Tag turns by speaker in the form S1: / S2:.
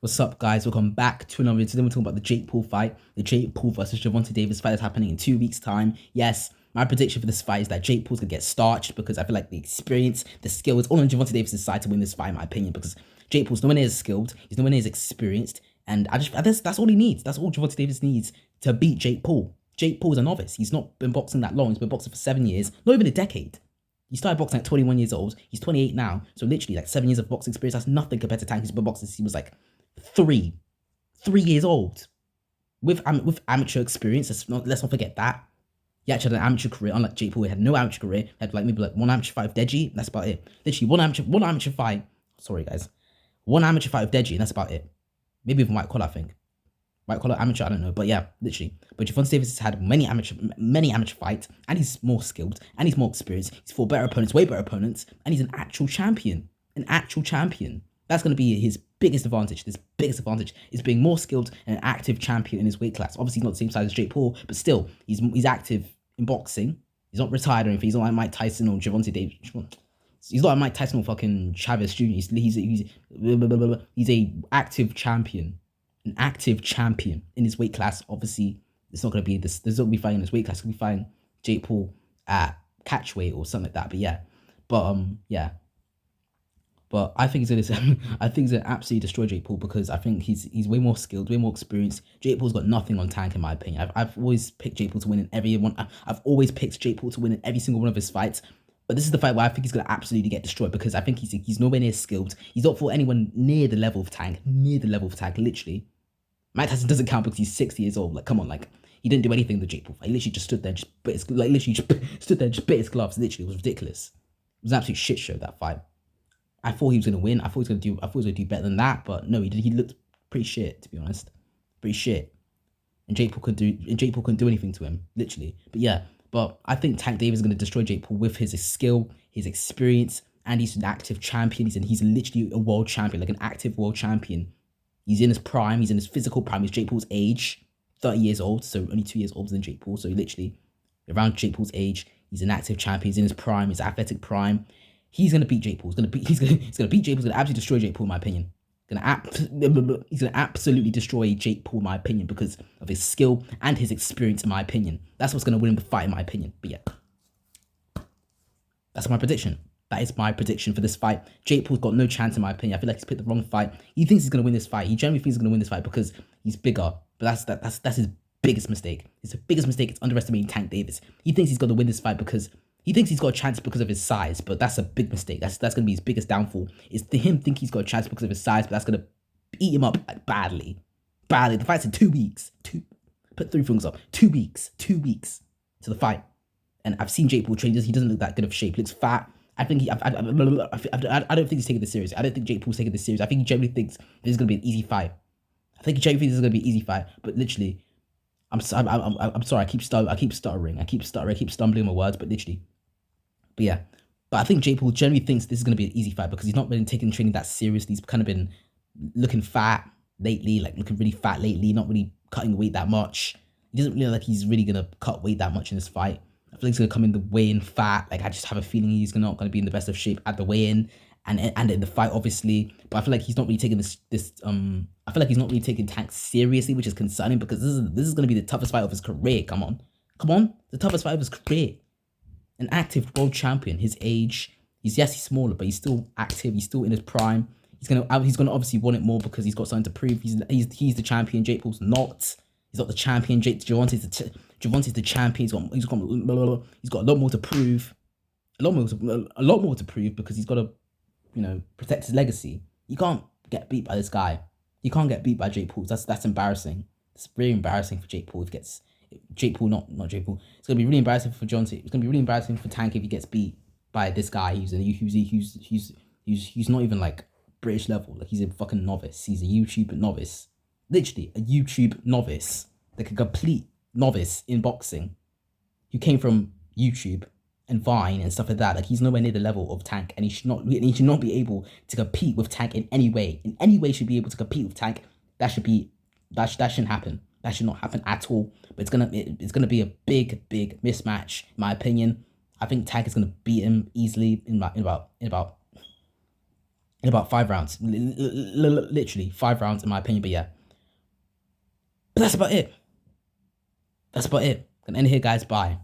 S1: What's up, guys? Welcome back to another video. Today we're talking about the Jake Paul fight, the Jake Paul versus Gervonta Davis fight that's happening in 2 weeks' time. Yes, my prediction for this fight is that Jake Paul's gonna get starched because I feel like the experience, the skill is all on Gervonta Davis' side to win this fight, in my opinion. Because Jake Paul's nowhere near as skilled, he's nowhere near as experienced, and that's all he needs. That's all Gervonta Davis needs to beat Jake Paul. Jake Paul's a novice. He's not been boxing that long. He's been boxing for 7 years, not even a decade. He started boxing at 21 years old. He's 28 now, so literally like 7 years of boxing experience. That's nothing compared to Tank. He's been boxing since he was like 3 years old with amateur experience. Let's not forget that. He actually had an amateur career, unlike Jake Paul. He had no amateur career. He had maybe one amateur fight with Deji. That's about it. Literally one amateur fight. Sorry guys, one amateur fight with Deji, and that's about it. Maybe even White Collar, I think. White Collar amateur, I don't know, but yeah, literally. But Gervonta Davis has had many amateur fights, and he's more skilled, and he's more experienced. He's fought better opponents, way better opponents, and he's an actual champion. An actual champion. That's going to be his biggest advantage. His biggest advantage is being more skilled and an active champion in his weight class. Obviously, he's not the same size as Jake Paul, but still, he's active in boxing. He's not retired or anything. He's not like Mike Tyson or Gervonta Davis. He's not like Mike Tyson or fucking Chavez Jr. He's a active champion, an active champion in his weight class. Obviously, it's not going to be this. There's not going to be fighting in his weight class. It's going to be fighting Jake Paul at catch weight or something like that. But yeah, yeah. But I think he's gonna absolutely destroy Jake Paul because I think he's way more skilled, way more experienced. Jake Paul's got nothing on Tank in my opinion. I've always picked Jake Paul to win in every one. I've always picked Jake Paul to win in every single one of his fights. But this is the fight where I think he's gonna absolutely get destroyed because I think he's nowhere near skilled. He's not fought anyone near the level of Tank, literally. Mike Tyson doesn't count because he's 60 years old. Like, come on, like he didn't do anything in the Jake Paul fight. He literally just stood there, just bit his gloves. Literally, it was ridiculous. It was an absolute shit show, that fight. I thought he was gonna win. I thought he was gonna do better than that, but no, he did. He looked pretty shit, to be honest. Pretty shit. And Jake Paul couldn't do anything to him, literally. But yeah, but I think Tank Davis is gonna destroy Jake Paul with his skill, his experience, and he's an active champion. He's literally a world champion, like an active world champion. He's in his prime. He's in his physical prime. He's Jake Paul's age, 30 years old, so only 2 years older than Jake Paul. So literally around Jake Paul's age, he's an active champion. He's in his prime, his athletic prime. He's gonna beat Jake Paul. He's gonna beat Jake Paul. He's gonna absolutely destroy Jake Paul, in my opinion. He's gonna absolutely destroy Jake Paul, in my opinion, because of his skill and his experience, in my opinion. That's what's gonna win him the fight, in my opinion. But yeah, that's my prediction. That is my prediction for this fight. Jake Paul's got no chance, in my opinion. I feel like he's picked the wrong fight. He thinks he's gonna win this fight. He generally thinks he's gonna win this fight because he's bigger. But that's his biggest mistake. It's the biggest mistake. It's underestimating Tank Davis. He thinks he's gonna win this fight because he thinks he's got a chance because of his size, but that's a big mistake. That's gonna be his biggest downfall. Is to him think he's got a chance because of his size, but that's gonna eat him up badly. Badly. The fight's in 2 weeks. Put 3 fingers up. 2 weeks. 2 weeks to the fight. And I've seen Jake Paul train. He doesn't look that good of shape. He looks fat. I think I don't think he's taking this serious. I don't think Jake Paul's taking this serious. I think he generally thinks this is gonna be an easy fight. I think he generally thinks this is gonna be an easy fight, but literally, I'm sorry. I keep stuttering. I keep stumbling my words, but literally. But yeah. But I think Jake Paul generally thinks this is going to be an easy fight because he's not been taking training that seriously. He's kind of been looking fat lately, like looking really fat lately, not really cutting weight that much. He doesn't really look like he's really going to cut weight that much in this fight. I feel like he's going to come in the weigh-in fat. Like, I just have a feeling he's not going to be in the best of shape at the weigh-in and in the fight, obviously. But I feel like he's not really taking I feel like he's not really taking Tank seriously, which is concerning because this is going to be the toughest fight of his career. Come on. The toughest fight of his career. An active world champion, his age. He's smaller, but he's still active. He's still in his prime. He's gonna obviously want it more because he's got something to prove. He's the champion. Jake Paul's not. He's not the champion. Gervonta's the champion. He's got a lot more to prove. A lot more to prove because he's got to, protect his legacy. You can't get beat by this guy. You can't get beat by Jake Paul. That's embarrassing. It's really embarrassing for Jake Paul if he gets. Jake Paul, not Jake Paul. It's gonna be really embarrassing for Gervonta. It's gonna be really embarrassing for Tank if he gets beat by this guy who's not even like British level. Like, he's a fucking novice. He's a YouTube novice. Literally a YouTube novice. Like a complete novice in boxing. Who came from YouTube and Vine and stuff like that. Like, he's nowhere near the level of Tank, and he should not be able to compete with Tank in any way. In any way, should be able to compete with Tank. That shouldn't happen. That should not happen at all. But it's gonna be a big mismatch, in my opinion. I think Tank is gonna beat him easily in about in about 5 rounds. Literally 5 rounds, in my opinion. But yeah, but that's about it. That's about it. Gonna end here, guys. Bye.